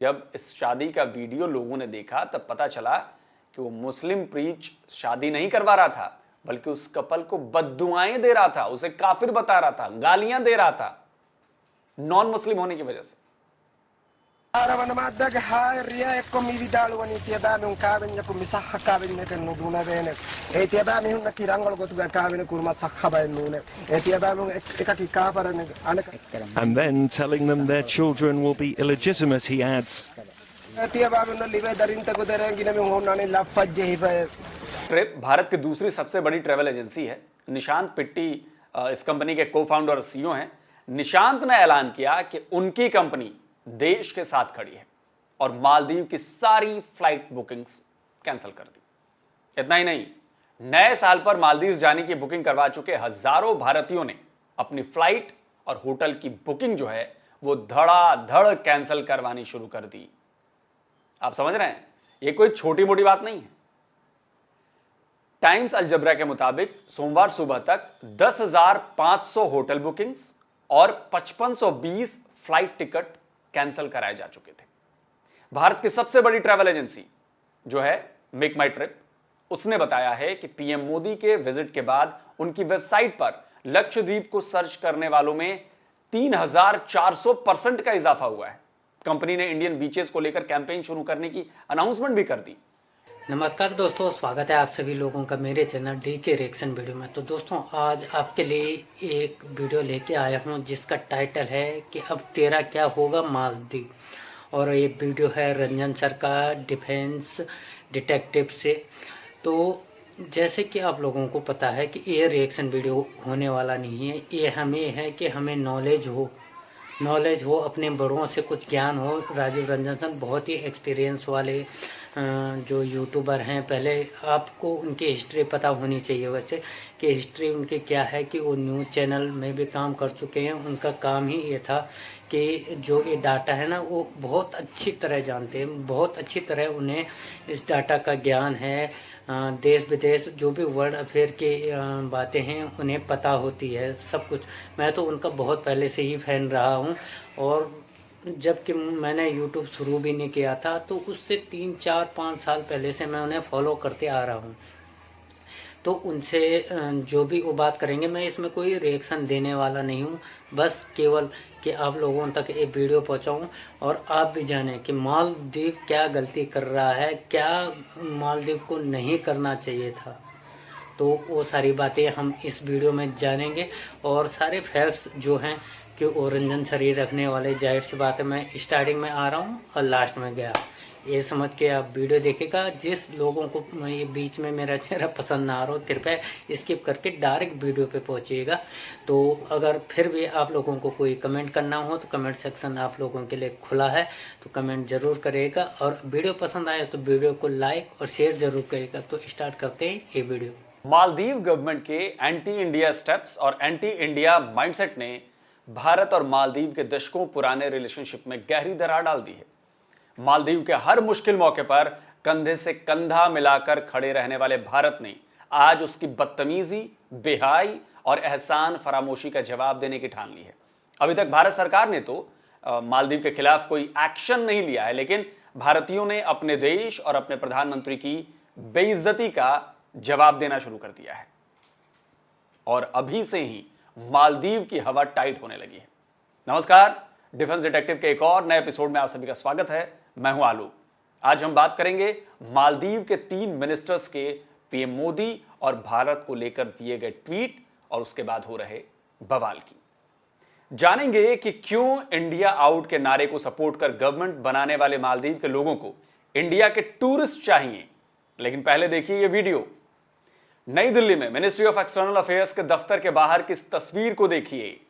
जब इस शादी का वीडियो लोगों ने देखा तब पता चला कि वो मुस्लिम प्रीच शादी नहीं करवा रहा था, बल्कि उस कपल को बद्दुआएं दे रहा था, उसे काफिर बता रहा था, गालियां दे रहा था नॉन मुस्लिम होने की वजह से। And then telling them their children will be illegitimate, he adds. Trip Bharat की दूसरी सबसे बड़ी ट्रैवल एजेंसी है। निशांत पिट्टी इस कंपनी के को फाउंडर और सीईओ हैं। निशांत ने ऐलान किया कि उनकी कंपनी देश के साथ खड़ी है और मालदीव की सारी फ्लाइट बुकिंग्स कैंसिल कर दी। इतना ही नहीं, नए साल पर मालदीव जाने की बुकिंग करवा चुके हजारों भारतीयों ने अपनी फ्लाइट और होटल की बुकिंग जो है वो धड़ाधड़ कैंसिल करवानी शुरू कर दी। आप समझ रहे हैं, ये कोई छोटी मोटी बात नहीं है। टाइम्स अल जबरा के मुताबिक सोमवार सुबह तक 10,500 होटल बुकिंग्स और 5520 फ्लाइट टिकट कैंसिल कराए जा चुके थे। भारत की सबसे बड़ी ट्रैवल एजेंसी जो है मेक माई ट्रिप, उसने बताया है कि पीएम मोदी के विजिट के बाद उनकी वेबसाइट पर लक्षद्वीप को सर्च करने वालों में 3400% का इजाफा हुआ है। कंपनी ने इंडियन बीचेस को लेकर कैंपेन शुरू करने की अनाउंसमेंट भी कर दी। नमस्कार दोस्तों, स्वागत है आप सभी लोगों का मेरे चैनल डी के रिएक्शन वीडियो में। तो दोस्तों, आज आपके लिए एक वीडियो लेके आया हूं जिसका टाइटल है कि अब तेरा क्या होगा मालदीव। और ये वीडियो है रंजन सर का डिफेंस डिटेक्टिव से। तो जैसे कि आप लोगों को पता है कि ये रिएक्शन वीडियो होने वाला नहीं है, ये हमें है कि हमें नॉलेज हो, अपने बड़ों से कुछ ज्ञान हो। राजीव रंजन सर बहुत ही एक्सपीरियंस वाले जो यूट्यूबर हैं, पहले आपको उनकी हिस्ट्री पता होनी चाहिए वैसे कि हिस्ट्री उनकी क्या है कि वो न्यूज़ चैनल में भी काम कर चुके हैं। उनका काम ही ये था कि जो ये डाटा है ना वो बहुत अच्छी तरह जानते हैं, बहुत अच्छी तरह उन्हें इस डाटा का ज्ञान है। देश विदेश जो भी वर्ल्ड अफेयर की बातें हैं उन्हें पता होती है सब कुछ। मैं तो उनका बहुत पहले से ही फैन रहा हूँ और जबकि मैंने यूट्यूब शुरू भी नहीं किया था तो उससे 3, 4, 5 साल पहले से मैं उन्हें फॉलो करते आ रहा हूँ। तो उनसे जो भी वो बात करेंगे, मैं इसमें कोई रिएक्शन देने वाला नहीं हूँ, बस केवल कि आप लोगों तक ये वीडियो पहुँचाऊँ और आप भी जानें कि मालदीव क्या गलती कर रहा है, क्या मालदीव को नहीं करना चाहिए था। तो वो सारी बातें हम इस वीडियो में जानेंगे और सारे फैक्ट्स जो हैं कि वो रंजन सर ही रखने वाले। जाहिर सी बात है, मैं स्टार्टिंग में आ रहा हूँ और लास्ट में गया, ये समझ के आप वीडियो देखेगा। जिस लोगों को ये बीच में मेरा चेहरा पसंद ना आ रहा हो, कृपया स्किप करके डायरेक्ट वीडियो पे पहुंचिएगा। तो अगर फिर भी आप लोगों को कोई कमेंट करना हो तो कमेंट सेक्शन आप लोगों के लिए खुला है, तो कमेंट जरूर करिएगा। और वीडियो पसंद आए तो वीडियो को लाइक और शेयर जरूर करिएगा। तो स्टार्ट करते हैं ये वीडियो। मालदीव गवर्नमेंट के एंटी इंडिया स्टेप्स और एंटी इंडिया माइंडसेट ने भारत और मालदीव के दशकों पुराने रिलेशनशिप में गहरी दरार डाल दी है। मालदीव के हर मुश्किल मौके पर कंधे से कंधा मिलाकर खड़े रहने वाले भारत ने आज उसकी बदतमीजी, बेहाई और एहसान फरामोशी का जवाब देने की ठान ली है। अभी तक भारत सरकार ने तो मालदीव के खिलाफ कोई एक्शन नहीं लिया है, लेकिन भारतीयों ने अपने देश और अपने प्रधानमंत्री की बेइज्जती का जवाब देना शुरू कर दिया है और अभी से ही मालदीव की हवा टाइट होने लगी है। नमस्कार, डिफेंस डिटेक्टिव के एक और नए एपिसोड में आप सभी का स्वागत है। मैं हूं आलू। आज हम बात करेंगे मालदीव के 3 मिनिस्टर्स के पीएम मोदी और भारत को लेकर दिए गए ट्वीट और उसके बाद हो रहे बवाल की। जानेंगे कि क्यों इंडिया आउट के नारे को सपोर्ट कर गवर्नमेंट बनाने वाले मालदीव के लोगों को इंडिया के टूरिस्ट चाहिए। लेकिन पहले देखिए ये वीडियो। नई दिल्ली में मिनिस्ट्री ऑफ एक्सटर्नल अफेयर्स के दफ्तर के बाहर की इस तस्वीर को देखिए।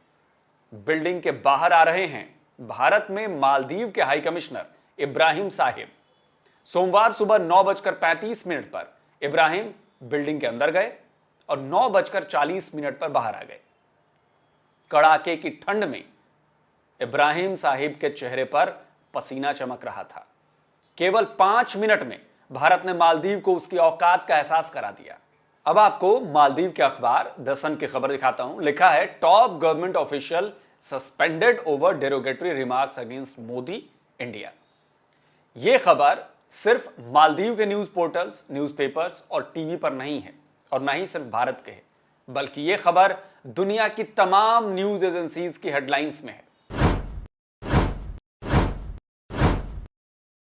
बिल्डिंग के बाहर आ रहे हैं भारत में मालदीव के हाई कमिश्नर इब्राहिम साहिब। सोमवार सुबह 9:35 पर इब्राहिम बिल्डिंग के अंदर गए और 9:40 पर बाहर आ गए। कड़ाके की ठंड में इब्राहिम साहिब के चेहरे पर पसीना चमक रहा था। केवल 5 मिनट में भारत ने मालदीव को उसकी औकात का एहसास करा दिया। अब आपको मालदीव के अखबार द सन की खबर दिखाता हूं। लिखा है, top government official suspended over derogatory remarks against Modi India. यह खबर सिर्फ मालदीव के न्यूज पोर्टल्स, न्यूज़पेपर्स और टीवी पर नहीं है, और ना ही सिर्फ भारत के है, बल्कि यह खबर दुनिया की तमाम न्यूज एजेंसीज की हेडलाइंस में है।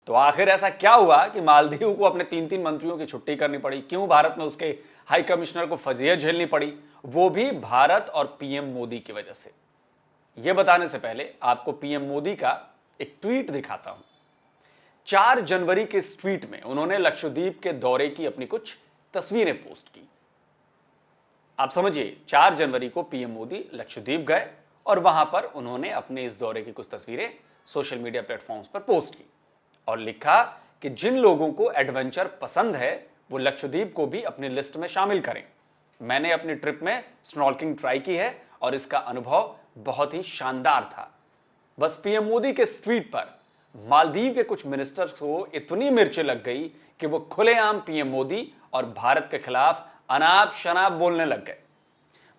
तो आखिर ऐसा क्या हुआ कि मालदीव को अपने 3-3 मंत्रियों की छुट्टी करनी पड़ी? क्यों भारत में उसके हाई कमिश्नर को फजीहत झेलनी पड़ी, वो भी भारत और पीएम मोदी की वजह से? यह बताने से पहले आपको पीएम मोदी का एक ट्वीट दिखाता हूं। 4 जनवरी के इस ट्वीट में उन्होंने लक्षद्वीप के दौरे की अपनी कुछ तस्वीरें पोस्ट की। आप समझिए, 4 जनवरी को पीएम मोदी लक्षद्वीप गए और वहां पर उन्होंने अपने इस दौरे की कुछ तस्वीरें सोशल मीडिया प्लेटफॉर्म्स पर पोस्ट की और लिखा कि जिन लोगों को एडवेंचर पसंद है वो लक्षद्वीप को भी अपनी लिस्ट में शामिल करें। मैंने अपनी ट्रिप में स्नॉर्कलिंग ट्राई की है और इसका अनुभव बहुत ही शानदार था। बस पीएम मोदी के इस ट्वीट पर मालदीव के कुछ मिनिस्टर्स को इतनी मिर्चें लग गई कि वो खुलेआम पीएम मोदी और भारत के खिलाफ अनाप शनाप बोलने लग गए।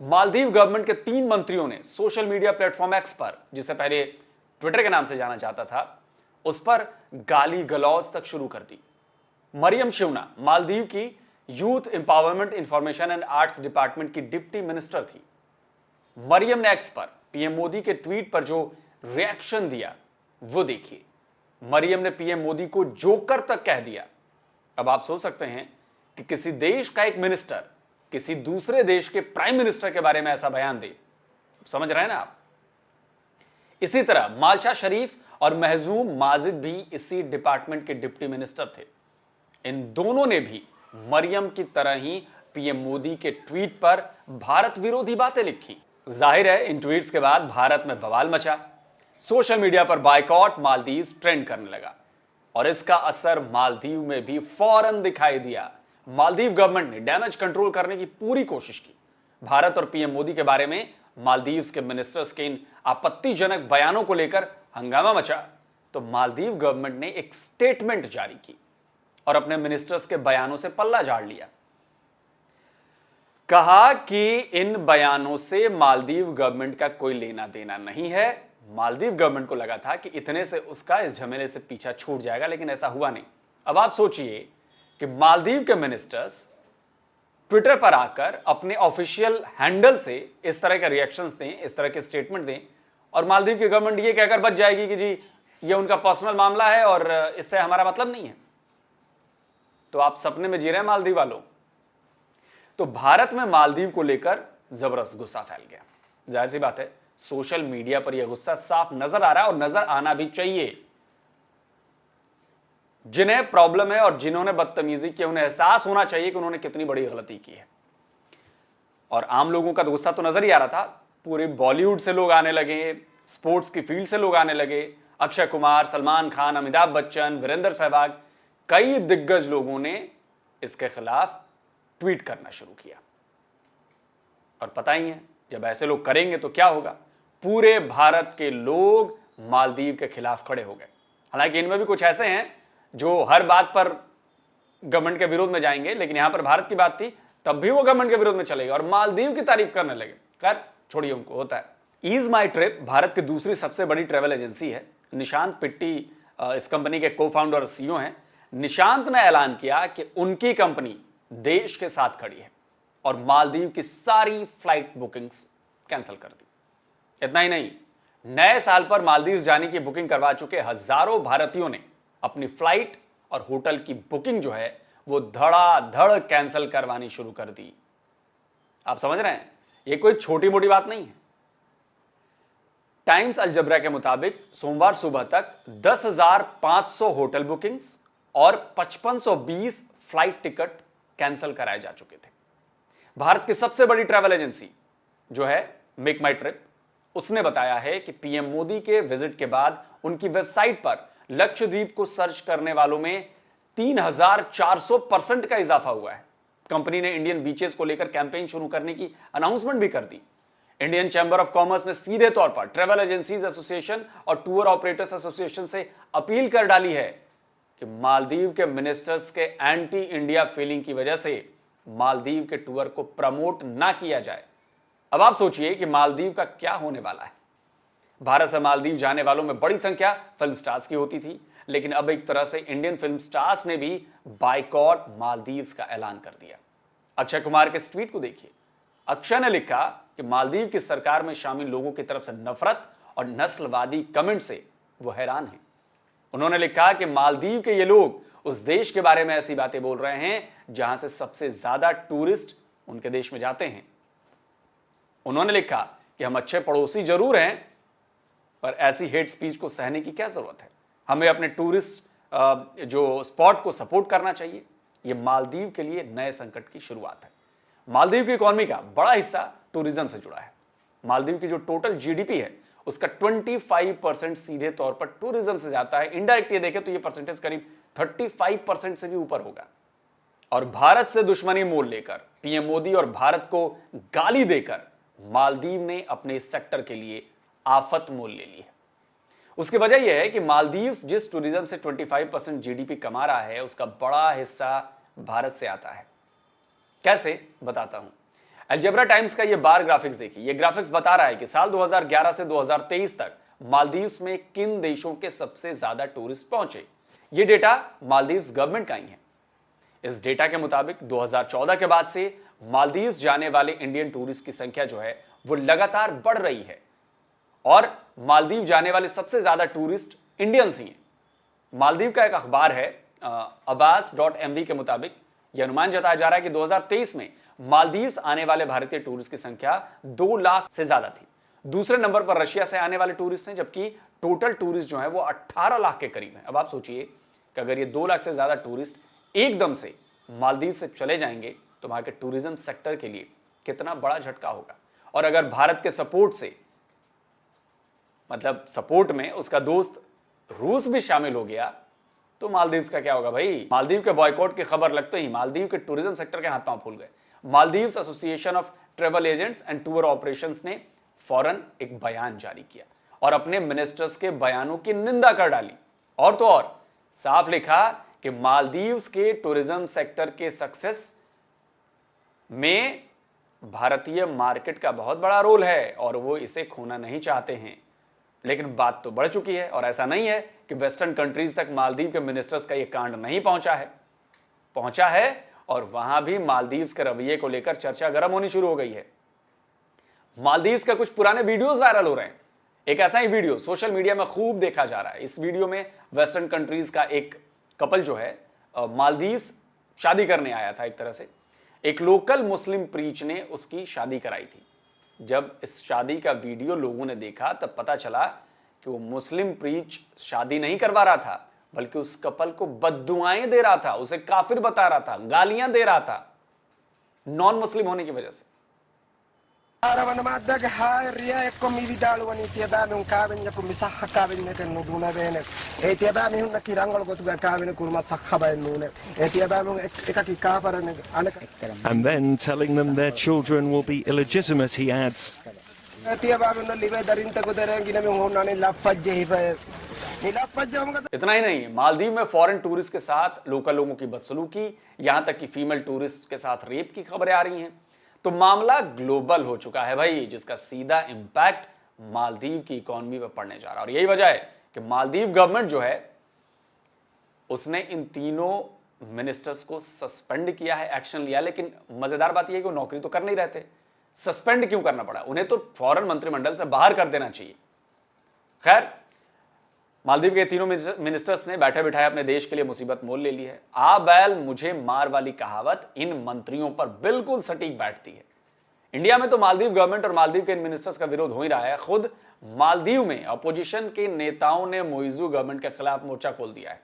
मालदीव गवर्नमेंट के 3 मंत्रियों ने सोशल मीडिया प्लेटफॉर्म एक्स पर, जिसे पहले ट्विटर के नाम से जाना जाता था, उस पर गाली गलौज तक शुरू कर दी। मरियम शिवना मालदीव की youth empowerment information and arts department की डिप्टी मिनिस्टर थी। मरियम ने एक्स पर पीएम मोदी के ट्वीट पर जो रिएक्शन दिया वो देखिए। मरियम ने पीएम मोदी को जोकर तक कह दिया। अब आप सोच सकते हैं कि किसी देश का एक मिनिस्टर किसी दूसरे देश के प्राइम मिनिस्टर के बारे में ऐसा बयान दे। समझ रहे हैं ना आप? इसी तरह मालशा शरीफ और महजूम माजिद भी इसी डिपार्टमेंट के डिप्टी मिनिस्टर थे। इन दोनों ने भी मरियम की तरह ही पीएम मोदी के ट्वीट पर भारत विरोधी बातें लिखी। जाहिर है इन ट्वीट्स के बाद भारत में बवाल मचा। सोशल मीडिया पर बायकॉट मालदीव ट्रेंड करने लगा और इसका असर मालदीव में भी फौरन दिखाई दिया। मालदीव गवर्नमेंट ने डैमेज कंट्रोल करने की पूरी कोशिश की। भारत और पीएम मोदी के बारे में मालदीव के मिनिस्टर्स के इन आपत्तिजनक बयानों को लेकर हंगामा मचा तो मालदीव गवर्नमेंट ने एक स्टेटमेंट जारी की और अपने मिनिस्टर्स के बयानों से पल्ला झाड़ लिया। कहा कि इन बयानों से मालदीव गवर्नमेंट का कोई लेना देना नहीं है। मालदीव गवर्नमेंट को लगा था कि इतने से उसका इस झमेले से पीछा छूट जाएगा, लेकिन ऐसा हुआ नहीं। अब आप सोचिए कि मालदीव के मिनिस्टर्स ट्विटर पर आकर अपने ऑफिशियल हैंडल से इस तरह के रिएक्शंस दें, इस तरह के स्टेटमेंट दें और मालदीव की गवर्नमेंट ये कहकर बच जाएगी कि जी ये उनका पर्सनल मामला है और इससे हमारा मतलब नहीं है। तो आप सपने में जी रहे हैं मालदीव वालों। तो भारत में मालदीव को लेकर जबरदस्त गुस्सा फैल गया। जाहिर सी बात है सोशल मीडिया पर यह गुस्सा साफ नजर आ रहा है और नजर आना भी चाहिए। जिन्हें प्रॉब्लम है और जिन्होंने बदतमीजी की उन्हें एहसास होना चाहिए कि उन्होंने कितनी बड़ी गलती की है। और आम लोगों का तो गुस्सा तो नजर ही आ रहा था। पूरे बॉलीवुड से लोग आने लगे, स्पोर्ट्स की फील्ड से लोग आने लगे। अक्षय कुमार, सलमान खान, अमिताभ बच्चन, वीरेंद्र सहवाग, कई दिग्गज लोगों ने इसके खिलाफ ट्वीट करना शुरू किया। और पता ही है जब ऐसे लोग करेंगे तो क्या होगा, पूरे भारत के लोग मालदीव के खिलाफ खड़े हो गए। हालांकि इनमें भी कुछ ऐसे हैं जो हर बात पर गवर्नमेंट के विरोध में जाएंगे, लेकिन यहां पर भारत की बात थी तब भी वो गवर्नमेंट के विरोध में चले गए और मालदीव की तारीफ करने लगे। खैर छोड़िए, उनको होता है। ईज माई ट्रिप भारत की दूसरी सबसे बड़ी ट्रेवल एजेंसी है। निशांत पिट्टी इस कंपनी के को फाउंडर और सीईओ हैं। निशांत ने ऐलान किया कि उनकी कंपनी देश के साथ खड़ी है और मालदीव की सारी फ्लाइट बुकिंग्स कैंसिल कर दी। इतना ही नहीं, नए साल पर मालदीव जाने की बुकिंग करवा चुके हजारों भारतीयों ने अपनी फ्लाइट और होटल की बुकिंग जो है वो धड़ाधड़ कैंसिल करवानी शुरू कर दी। आप समझ रहे हैं, ये कोई छोटी मोटी बात नहीं है। टाइम्स अलजबरा के मुताबिक सोमवार सुबह तक 10,500 होटल बुकिंग्स और 5520 फ्लाइट टिकट कैंसिल कराए जा चुके थे। भारत की सबसे बड़ी ट्रैवल एजेंसी जो है मेक माई ट्रिप, उसने बताया है कि पीएम मोदी के विजिट के बाद उनकी वेबसाइट पर लक्षद्वीप को सर्च करने वालों में 3400% का इजाफा हुआ है। कंपनी ने इंडियन बीचेस को लेकर कैंपेन शुरू करने की अनाउंसमेंट भी कर दी। इंडियन चैंबर ऑफ कॉमर्स ने सीधे तौर पर ट्रैवल एजेंसीज एसोसिएशन और टूर ऑपरेटर्स एसोसिएशन से अपील कर डाली है कि मालदीव के मिनिस्टर्स के एंटी इंडिया फीलिंग की वजह से मालदीव के टूर को प्रमोट ना किया जाए। अब आप सोचिए कि मालदीव का क्या होने वाला है। भारत से मालदीव जाने वालों में बड़ी संख्या फिल्म स्टार्स की होती थी, लेकिन अब एक तरह से इंडियन फिल्म स्टार्स ने भी बाइकॉट मालदीव्स का ऐलान कर दिया। अक्षय कुमार के इस ट्वीट को देखिए। अक्षय ने लिखा कि मालदीव की सरकार में शामिल लोगों की तरफ से नफरत और नस्लवादी कमेंट से वो हैरान हैं। उन्होंने लिखा कि मालदीव के ये लोग उस देश के बारे में ऐसी बातें बोल रहे हैं जहां से सबसे ज्यादा टूरिस्ट उनके देश में जाते हैं। उन्होंने लिखा कि हम अच्छे पड़ोसी जरूर हैं, पर ऐसी हेट स्पीच को सहने की क्या जरूरत है। हमें अपने टूरिस्ट जो स्पॉट को सपोर्ट करना चाहिए। यह मालदीव के लिए नए संकट की शुरुआत है। मालदीव की इकोनॉमी का बड़ा हिस्सा टूरिज्म से जुड़ा है। मालदीव की जो टोटल जीडीपी है उसका 25% सीधे तौर पर टूरिज्म से जाता है। इनडायरेक्ट ये देखें तो ये परसेंटेज करीब 35% से भी ऊपर होगा। और भारत से दुश्मनी मोल लेकर पीएम मोदी और भारत को गाली देकर मालदीव ने अपने इस सेक्टर के लिए आफत मोल ले ली है। उसकी वजह यह है कि मालदीव जिस टूरिज्म से 25% जीडीपी कमा रहा है उसका बड़ा हिस्सा भारत से आता है। कैसे, बताता हूं। अलजेब्रा टाइम्स का ये बार ग्राफिक्स देखिए। ये ग्राफिक्स बता रहा है कि साल 2011 से 2023 तक मालदीव्स में किन देशों के सबसे ज्यादा टूरिस्ट पहुंचे। ये डेटा मालदीव्स गवर्नमेंट का ही है। इस डेटा के मुताबिक 2014 के बाद से मालदीव्स जाने वाले इंडियन टूरिस्ट की संख्या जो है वो लगातार बढ़ रही है और मालदीव जाने वाले सबसे ज्यादा टूरिस्ट इंडियंस ही हैं। मालदीव का एक अखबार है abbas.mv के मुताबिक यह अनुमान जताया जा रहा है कि 2023 में मालदीव्स आने वाले भारतीय टूरिस्ट की संख्या 2 लाख से ज्यादा थी। दूसरे नंबर पर रशिया से आने वाले टूरिस्ट हैं, जबकि टोटल टूरिस्ट जो है वो 18 लाख के करीब है। अब आप सोचिए कि अगर ये 2 लाख से ज्यादा टूरिस्ट एकदम से मालदीव से चले जाएंगे तो वहां के टूरिज्म सेक्टर के लिए कितना बड़ा झटका होगा। और अगर भारत के सपोर्ट से, मतलब सपोर्ट में उसका दोस्त रूस भी शामिल हो गया तो मालदीव्स का क्या होगा भाई। मालदीव के बॉयकॉट की खबर लगते ही मालदीव के टूरिज्म सेक्टर के हाथ पांव फूल गए। Maldives association of travel agents and tour operations ने फौरन एक बयान जारी किया और अपने मिनिस्टर्स के बयानों की निंदा कर डाली। और तो और साफ लिखा कि मालदीव्स के टूरिज्म सेक्टर के सक्सेस में भारतीय मार्केट का बहुत बड़ा रोल है और वो इसे खोना नहीं चाहते हैं। लेकिन बात तो बढ़ चुकी है और ऐसा नहीं है कि वेस्टर्न कंट्रीज तक मालदीव के मिनिस्टर्स का यह कांड नहीं पहुंचा है और वहां भी मालदीव्स के रवैये को लेकर चर्चा गर्म होनी शुरू हो गई है। मालदीव्स का कुछ पुराने वीडियोस वायरल हो रहे हैं। एक ऐसा ही वीडियो सोशल मीडिया में खूब देखा जा रहा है। इस वीडियो में वेस्टर्न कंट्रीज का एक कपल जो है मालदीव्स शादी करने आया था। एक तरह से एक लोकल मुस्लिम प्रीच ने उसकी शादी कराई थी। जब इस शादी का वीडियो लोगों ने देखा तब पता चला कि वो मुस्लिम प्रीच शादी नहीं करवा रहा था, बल्कि उस कपल को बद्दुआएं दे रहा था, उसे काफिर बता रहा था, गालियां दे रहा था नॉन मुस्लिम होने की वजह से। And then telling them their children will be illegitimate, he adds. इतना ही नहीं, मालदीव में फॉरेन टूरिस्ट के साथ लोकल लोगों की बदसलूकी, यहां तक कि फीमेल टूरिस्ट के साथ रेप की खबरें आ रही हैं। तो मामला ग्लोबल हो चुका है भाई, जिसका सीधा इंपैक्ट मालदीव की इकोनॉमी पर पड़ने जा रहा है। और यही वजह है कि मालदीव गवर्नमेंट जो है उसने इन तीनों मिनिस्टर्स को सस्पेंड किया है, एक्शन लिया। लेकिन मजेदार बात यह है कि वो नौकरी तो कर नहीं रहे थे। सस्पेंड क्यों करना पड़ा? उन्हें तो फौरन मंत्रिमंडल से बाहर कर देना चाहिए। खैर, मालदीव के तीनों मिनिस्टर्स ने बैठे बिठाए अपने देश के लिए मुसीबत मोल ले ली है। आ बैल मुझे मार वाली कहावत इन मंत्रियों पर बिल्कुल सटीक बैठती है। इंडिया में तो मालदीव गवर्नमेंट और मालदीव के इन मिनिस्टर्स का विरोध हो ही रहा है। खुद मालदीव में अपोजिशन के नेताओं ने मोइजू गवर्नमेंट के खिलाफ मोर्चा खोल दिया है।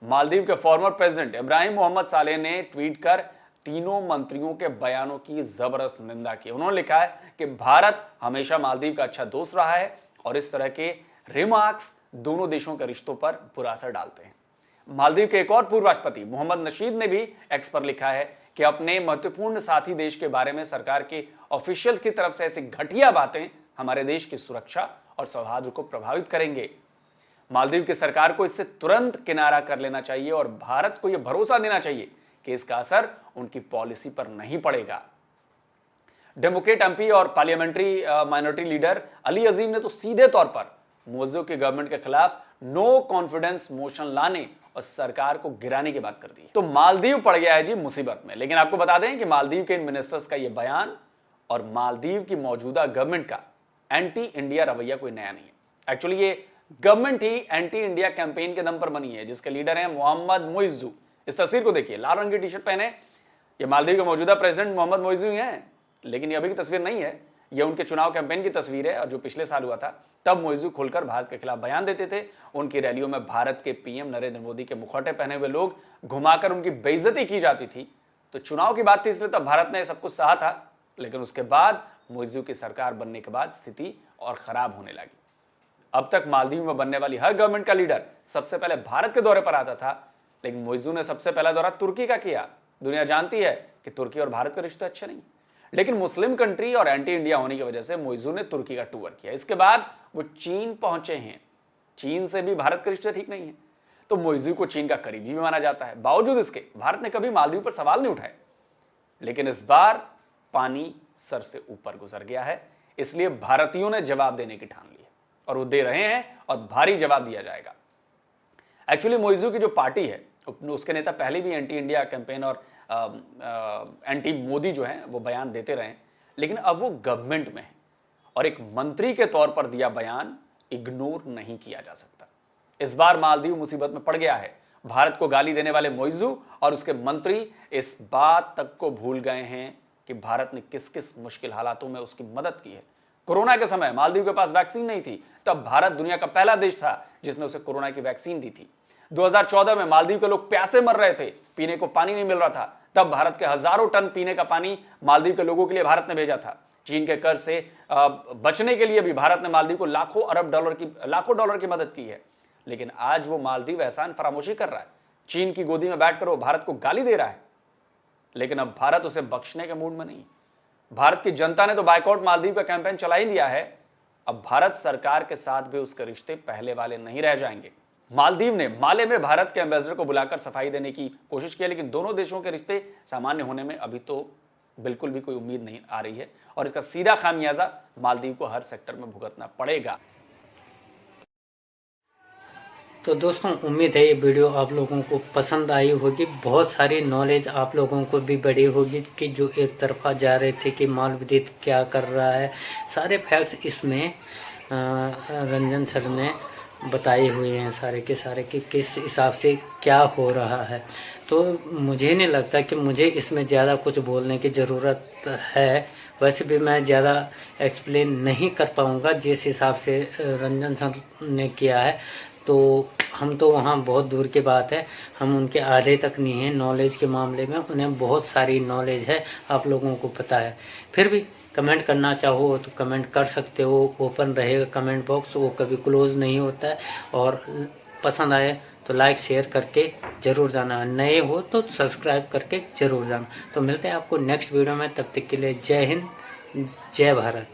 मालदीव के फॉर्मर प्रेसिडेंट इब्राहिम मोहम्मद सालेह ने ट्वीट कर तीनों मंत्रियों के बयानों की जबरदस्त निंदा की। उन्होंने लिखा है कि भारत हमेशा मालदीव का अच्छा दोस्त रहा है और इस तरह के रिमार्क्स दोनों देशों के रिश्तों पर बुरा असर डालते हैं। मालदीव के एक और पूर्व राष्ट्रपति मोहम्मद नशीद ने भी एक्स पर लिखा है कि अपने महत्वपूर्ण साथी देश के बारे में सरकार के ऑफिशियल्स की तरफ से ऐसी घटिया बातें हमारे देश की सुरक्षा और सौहार्द को प्रभावित करेंगे। मालदीव की सरकार को इससे तुरंत किनारा कर लेना चाहिए और भारत को यह भरोसा देना चाहिए कि इसका असर उनकी पॉलिसी पर नहीं पड़ेगा। डेमोक्रेट एमपी और पार्लियामेंट्री माइनॉरिटी लीडर अली अजीम ने तो सीधे तौर पर मोइजू की गवर्नमेंट के खिलाफ नो कॉन्फिडेंस मोशन लाने और सरकार को गिराने की बात कर दी। तो मालदीव पड़ गया है जी मुसीबत में। लेकिन आपको बता दें कि मालदीव के इन मिनिस्टर्स का यह बयान और मालदीव की मौजूदा गवर्नमेंट का एंटी इंडिया रवैया कोई नया नहीं है। एक्चुअली ये गवर्नमेंट ही एंटी इंडिया कैंपेन के दम पर बनी है, जिसके लीडर हैं मोहम्मद मोइज़ू। इस तस्वीर को देखिए, लाल रंग की टी शर्ट पहने ये मालदीव के मौजूदा प्रेसिडेंट मोहम्मद मोइज़ू ही हैं। लेकिन ये अभी की तस्वीर नहीं है, ये उनके चुनाव कैंपेन की तस्वीर है। और जो पिछले साल हुआ था तब मोइज़ू खुलकर भारत के खिलाफ बयान देते थे। उनकी रैलियों में भारत के पीएम नरेंद्र मोदी के मुखौटे पहने हुए लोग घुमाकर उनकी बेइज्जती की जाती थी। तो चुनाव की बात थी, इसलिए तब भारत ने सब कुछ सहा था। लेकिन उसके बाद मोइज़ू की सरकार बनने के बाद स्थिति और खराब होने लगी। अब तक मालदीव में बनने वाली हर गवर्नमेंट का लीडर सबसे पहले भारत के दौरे पर आता था, लेकिन मोइज़ू ने सबसे पहला दौरा तुर्की का किया। दुनिया जानती है कि तुर्की और भारत के रिश्ते अच्छे नहीं, लेकिन मुस्लिम कंट्री और एंटी इंडिया होने की वजह से मोइज़ू ने तुर्की का टूर किया। इसके बाद वो चीन पहुंचे हैं। चीन से भी भारत के रिश्ते ठीक नहीं है, तो मोइज़ू को चीन का करीबी भी माना जाता है। बावजूद इसके भारत ने कभी मालदीव पर सवाल नहीं उठाए। लेकिन इस बार पानी सर से ऊपर गुजर गया है, इसलिए भारतीयों ने जवाब देने की ठान ली है और वो दे रहे हैं और भारी जवाब दिया जाएगा। एक्चुअली मोइज़ू की जो पार्टी है उसके नेता पहले भी एंटी इंडिया कैंपेन और एंटी मोदी जो है वो बयान देते रहे, लेकिन अब वो गवर्नमेंट में है और एक मंत्री के तौर पर दिया बयान इग्नोर नहीं किया जा सकता। इस बार मालदीव मुसीबत में पड़ गया है। भारत को गाली देने वाले मोइज़ू और उसके मंत्री इस बात तक को भूल गए हैं कि भारत ने किस किस मुश्किल हालातों में उसकी मदद की है। कोरोना के समय मालदीव के पास वैक्सीन नहीं थी, तब भारत दुनिया का पहला देश था जिसने उसे कोरोना की वैक्सीन दी थी। 2014 में मालदीव के लोग प्यासे मर रहे थे, पीने को पानी नहीं मिल रहा था, तब भारत के हजारों टन पीने का पानी मालदीव के लोगों के लिए भारत ने भेजा था। चीन के कर्ज से बचने के लिए भी भारत ने मालदीव को लाखों डॉलर की मदद की है। लेकिन आज वो मालदीव एहसान फरामोशी कर रहा है। चीन की गोदी में बैठकर वो भारत को गाली दे रहा है, लेकिन अब भारत उसे बख्शने के मूड में नहीं। भारत की जनता ने तो बायकॉट मालदीव का कैंपेन चला ही दिया है। अब भारत सरकार के साथ भी उसके रिश्ते पहले वाले नहीं रह जाएंगे। मालदीव ने माले में भारत के एम्बेसडर को बुलाकर सफाई देने की कोशिश की, लेकिन दोनों देशों के रिश्ते सामान्य होने में अभी तो बिल्कुल भी कोई उम्मीद नहीं आ रही है और इसका सीधा खामियाजा मालदीव को हर सेक्टर में भुगतना पड़ेगा। तो दोस्तों, उम्मीद है ये वीडियो आप लोगों को पसंद आई होगी। बहुत सारी नॉलेज आप लोगों को भी बढ़ी होगी कि जो एक तरफा जा रहे थे कि मालदीव क्या कर रहा है, सारे फैक्ट्स इसमें रंजन सर ने बताए हुए हैं सारे के सारे कि किस हिसाब से क्या हो रहा है। तो मुझे नहीं लगता कि मुझे इसमें ज़्यादा कुछ बोलने की ज़रूरत है। वैसे भी मैं ज़्यादा एक्सप्लेन नहीं कर पाऊँगा जिस हिसाब से रंजन सर ने किया है। तो हम तो वहाँ बहुत दूर की बात है, हम उनके आधे तक नहीं हैं नॉलेज के मामले में। उन्हें बहुत सारी नॉलेज है, आप लोगों को पता है। फिर भी कमेंट करना चाहो तो कमेंट कर सकते हो, ओपन रहेगा कमेंट बॉक्स, वो कभी क्लोज नहीं होता है। और पसंद आए तो लाइक शेयर करके ज़रूर जाना, नए हो तो सब्सक्राइब करके ज़रूर जाना। तो मिलते हैं आपको नेक्स्ट वीडियो में, तब तक के लिए जय हिंद, जय भारत।